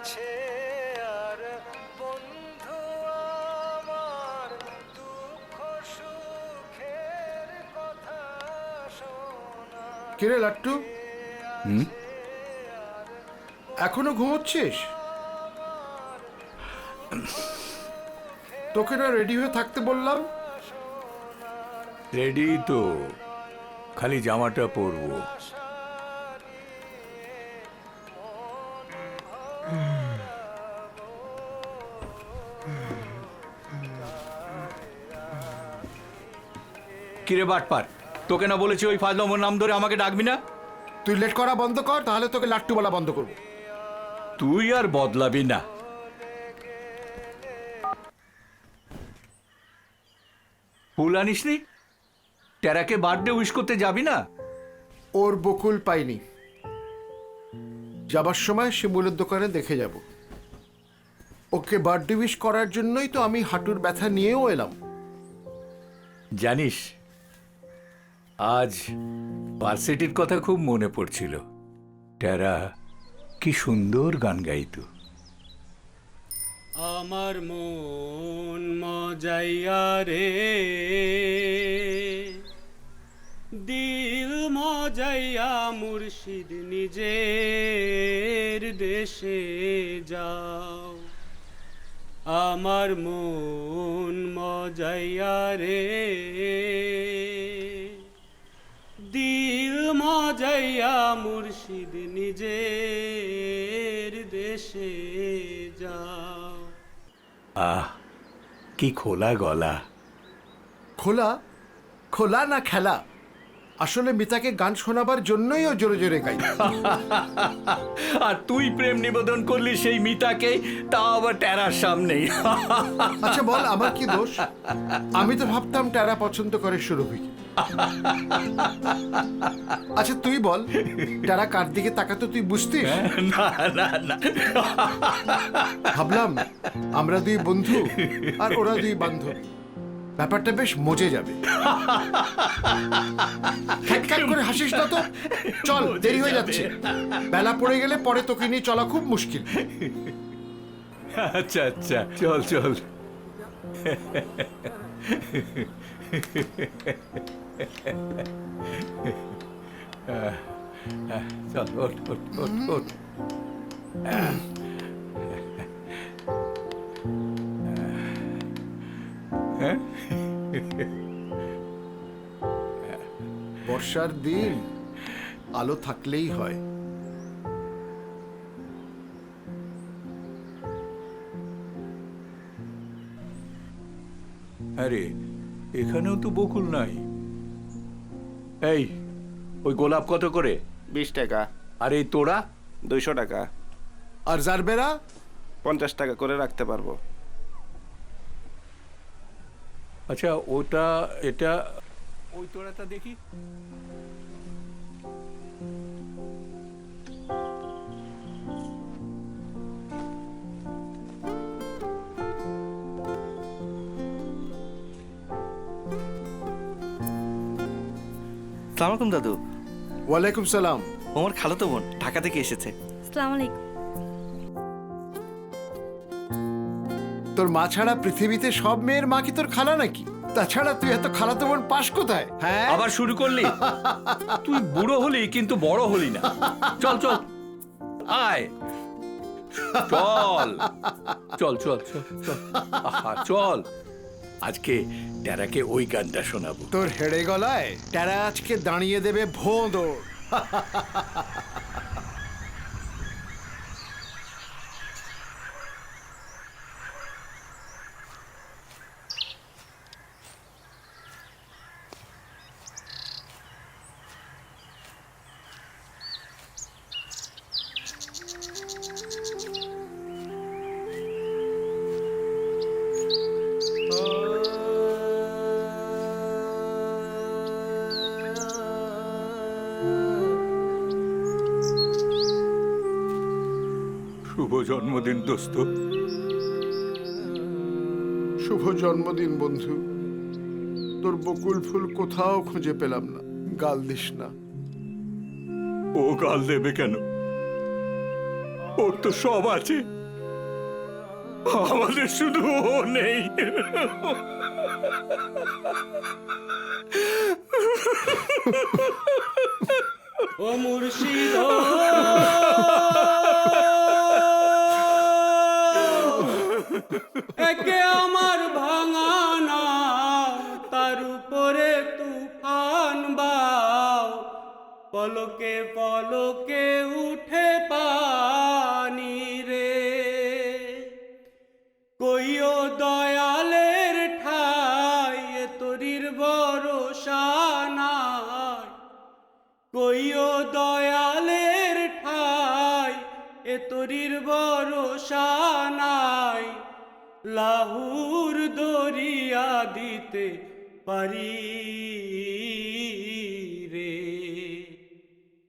আছে আর বন্ধু আমার দুঃখ সুখের কথা শোনা। কিরে লাট্টু, এখনো ঘুমোচ্ছিস? তোকে না রেডি হয়ে থাকতে বললাম। রেডি তো, খালি জামাটা পরবো। কিরে বাটপার, তোকে না বলেছি ওই ফাজলামোর নাম ধরে আমাকে ডাকবি না? তুই লেট করা বন্ধ কর, তাহলে তোকে লাট্টু বলা বন্ধ করবো। তুই আর বদলাবি না। ফুল আনিসনি? টেরাকে বার্থডে উইশ করতে যাবি না? ওর বকুল পাইনি, যাবার সময় শিমুলের দোকানে দেখে যাব। ওকে বার্থডে উইশ করার জন্যই তো আমি হাঁটুর ব্যথা নিয়েও এলাম। জানিস, আজ ভার্সিটির কথা খুব মনে পড়ছিল। টেরা কি সুন্দর গান গাইতো। আমার মন মজাইয়া রে, দিল মজাইয়া মুর্শিদ নিজের দেশে যাও। আমার মন মজাইয়া রে, দিল মজাইয়া মুর্শিদ নিজের দেশে যাও। আহ, কি খোলা গলা। খোলা খোলা না খেলা? আসলে মিতাকে গান শোনাবার জন্যই ও জোরে জোরে গাই। আর তুই প্রেম নিবেদন করলি সেই মিতাকে, তা আবার টেরার সামনেই। আচ্ছা বল, আমার কি দোষ? আমি তো ভাবতাম টেরা পছন্দ করে সুরভিকে। আচ্ছা তুই বল, টেরা কার দিকে তাকাতো তুই বুঝতিস? না না না, ভাবলাম আমরা দুই বন্ধু আর ওরা দুই বান্ধবী, ব্যাপারটা বেশ মজে যাবে। খ্যাক করে হাসিস না তো, চল দেরি হয়ে যাচ্ছে। বেলা পড়ে গেলে পরে তোকে নিয়ে চলা খুব মুশকিল। আচ্ছা আচ্ছা, চল চল। চল, ওঠ ওঠ ওঠ ওঠ। বর্ষার দিন আলো থাকলেই হয়। আরে এখানেও তো বকুল নাই। এই, ওই গোলাপ কত করে? 20 টাকা। আর এই তোড়া? 200 টাকা। আর জারবেরা? 50 টাকা করে রাখতে পারবো। আচ্ছা ওটা, এটা, ওই তোড়াটা দেখি। সালাম আলাইকুম দাদু। ওয়ালাইকুম সালাম। আমার খালাতো বোন ঢাকা থেকে এসেছে। আসসালামু আলাইকুম। তোর মা ছাড়া পৃথিবীতে সব মেয়ের মা কি তোর খালা নাকি? তাছাড়া তুই এত খালাতো বোন পাস কোথায়? হ্যাঁ, আবার শুরু করলি? তুই বুড়ো হলি কিন্তু বড় হলি না। চল চল, আয়, চল চল চল চল চল। আহা, চল, আজকে টেরাকে ওই গানটা শোনাবো। তোর হেড়ে গলায় টেরা আজকে দাঁড়িয়ে দেবে ভোঁদড়। শুভ জন্মদিন দোস্ত। শুভ জন্মদিন বন্ধু। তোর বকুল ফুল কোথাও খুঁজে পেলাম না। গাল দিস না। ও গাল দেবে কেন? ওর তো সব আছে, আমাদের শুধু ও নেই। ও মুর্শিদ একে আমার ভাঙানা, তার উপরে তুফান বাও, পলকে পলকে উঠে পানি রে। কইও দয়ালের ঠাই এ তরির ভরসা নাই, কইও দয়ালের ঠাই এ তরির ভরসা নাই। লাহুর দরিয়া দিতে পারি